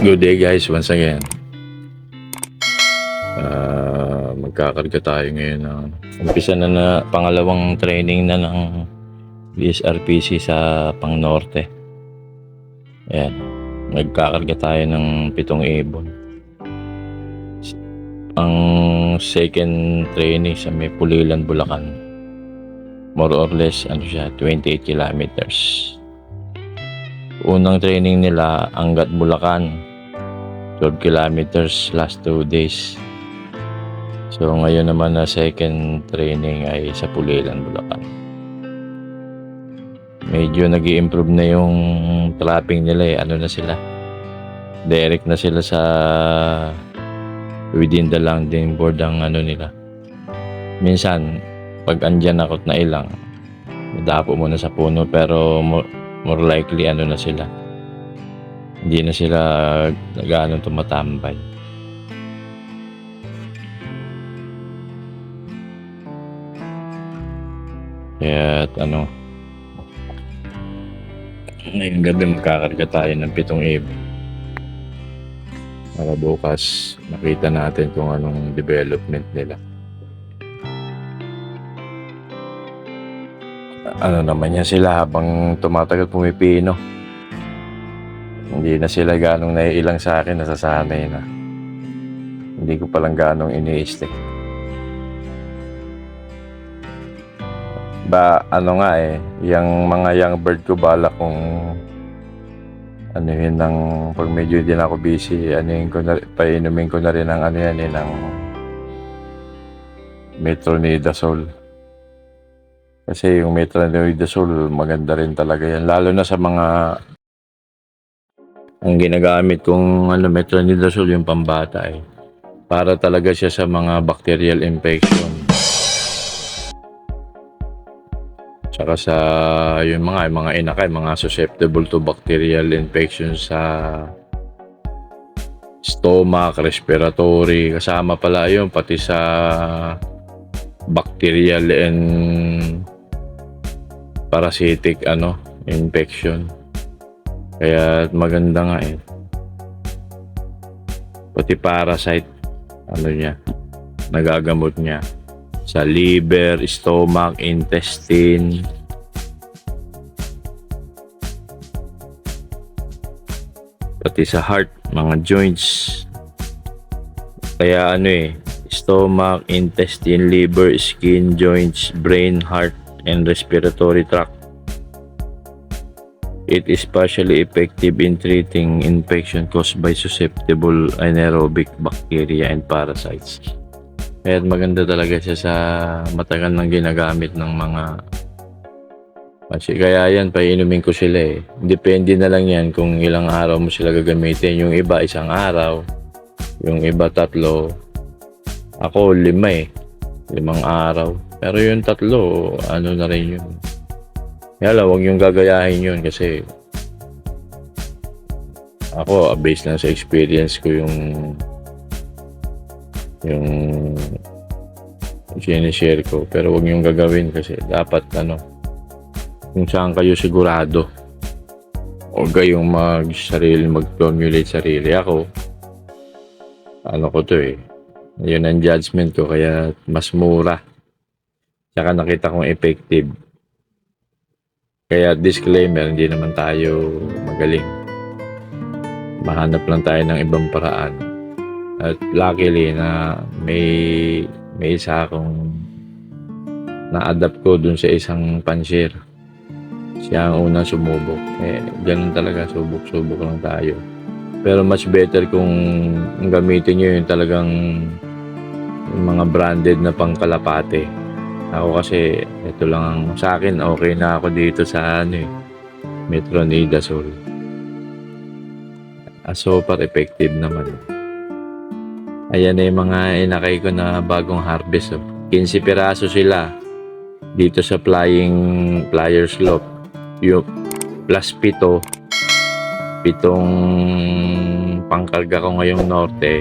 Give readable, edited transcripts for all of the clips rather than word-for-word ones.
Good day guys, once again. Magkakarga tayo ngayon ng umpisa na pangalawang training na ng BSRPC sa Pang Norte. Ayan, magkakarga tayo ng 7 ibon. Ang second training sa may Pulilan, Bulacan. More or less, 28 kilometers. Unang training nila, Angat, Bulacan. 12 kilometers last 2 days. So ngayon naman na second training ay sa Pulilan, Bulacan. Medyo nag-i-improve na yung trapping nila eh. Ano na sila? Direct na sila sa within the landing board ang nila. Minsan, pag andyan ako't na ilang, madapo muna sa puno pero more likely na sila. Hindi na sila gaano tumatambay. Kaya ngayong gabi magkakarga tayo ng 7 ibon. Para bukas makita natin kung anong development nila. Naman yan sila habang tumatagal pumipino. Hindi na sila ganong naiilang sa akin, nasasanay na. Hindi ko palang ganong ini-stick. Yung mga young bird ko bala kung yun ng pag medyo din ako busy, painumin ko na rin ng ng metronidazole. Kasi yung metronidazole maganda rin talaga yan, lalo na sa mga ang ginagamit kong metronidazole yung pambata para talaga siya sa mga bacterial infection. Tsaka sa yung mga inakay, mga susceptible to bacterial infections sa stomach, respiratory, kasama pala yun pati sa bacterial and parasitic infection. Kaya maganda nga pati parasite niya, nagagamot niya sa liver, stomach, intestine. Pati sa heart, mga joints. Kaya stomach, intestine, liver, skin, joints, brain, heart, and respiratory tract. It is partially effective in treating infection caused by susceptible anaerobic bacteria and parasites. Kaya maganda talaga siya sa matagal nang ginagamit ng mga kaya yan, painumin ko sila Depende na lang yan kung ilang araw mo sila gagamitin. Yung iba 1 araw, yung iba 3. Ako 5 araw. Pero yung 3, na rin yun. Kaya huwag yung gagayahin yun kasi ako, based lang sa experience ko yung sinishare ko. Pero huwag yung gagawin kasi dapat kung saan kayo sigurado. Huwag kayong mag-formulate sarili. Ako, ko to yun ang judgment ko, kaya mas mura. Tsaka nakita kong effective. Kaya disclaimer, hindi naman tayo magaling. Mahanap lang tayo ng ibang paraan. At luckily na may isa akong na-adapt ko dun sa isang pansier. Siya ang unang sumubok. Ganun talaga, subok-subok lang tayo. Pero much better kung gamitin nyo yung talagang yung mga branded na pangkalapate. Ako kasi, ito lang ang sa akin, okay na ako dito sa metronidazole. So far, effective naman. Ayan yung mga inakay ko na bagong harvest. 15 piraso sila dito sa flyer slope. Yung plus 7 pangkarga ko ngayong norte.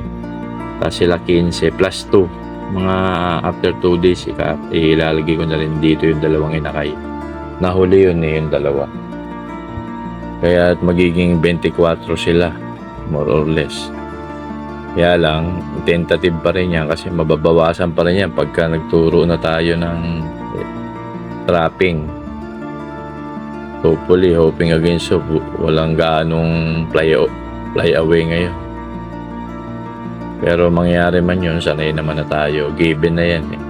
Tapos sila 15 plus 2. Mga after 2 days, ilalagay ko na rin dito yung 2 inakay. Nahuli yun yung 2. Kaya magiging 24 sila more or less. Kaya lang, tentative pa rin yan kasi mababawasan pa rin yan pagka nagturo na tayo ng trapping. Hopefully, hoping against hope, walang gaanong fly away ngayon. Pero mangyari man yun, sanay naman na tayo. Given na yan eh.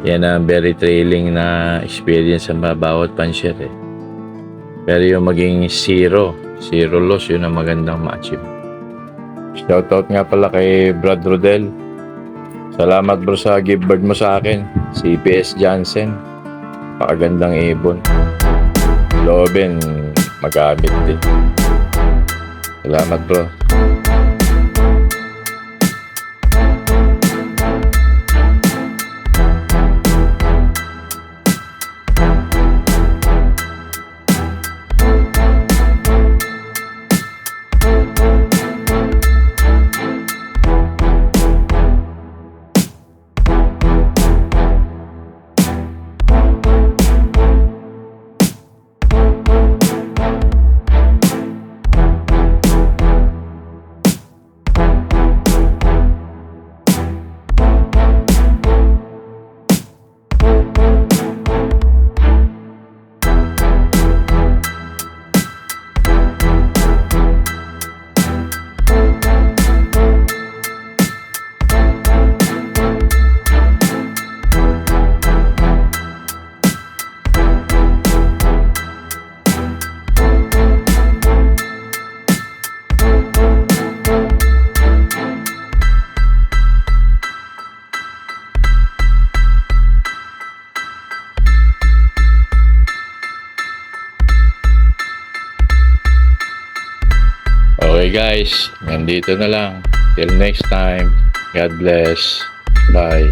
Yan ang very thrilling na experience sa bawat pansier eh. Pero yung maging zero loss, yun ang magandang ma-achieve. Shoutout nga pala kay Brad Rodel. Salamat bro sa gift bird mo sa akin. CPS Jansen. Pakagandang ibon. Loben, magamit din. Salamat bro. Okay guys, nandito na lang. Till next time. God bless. Bye.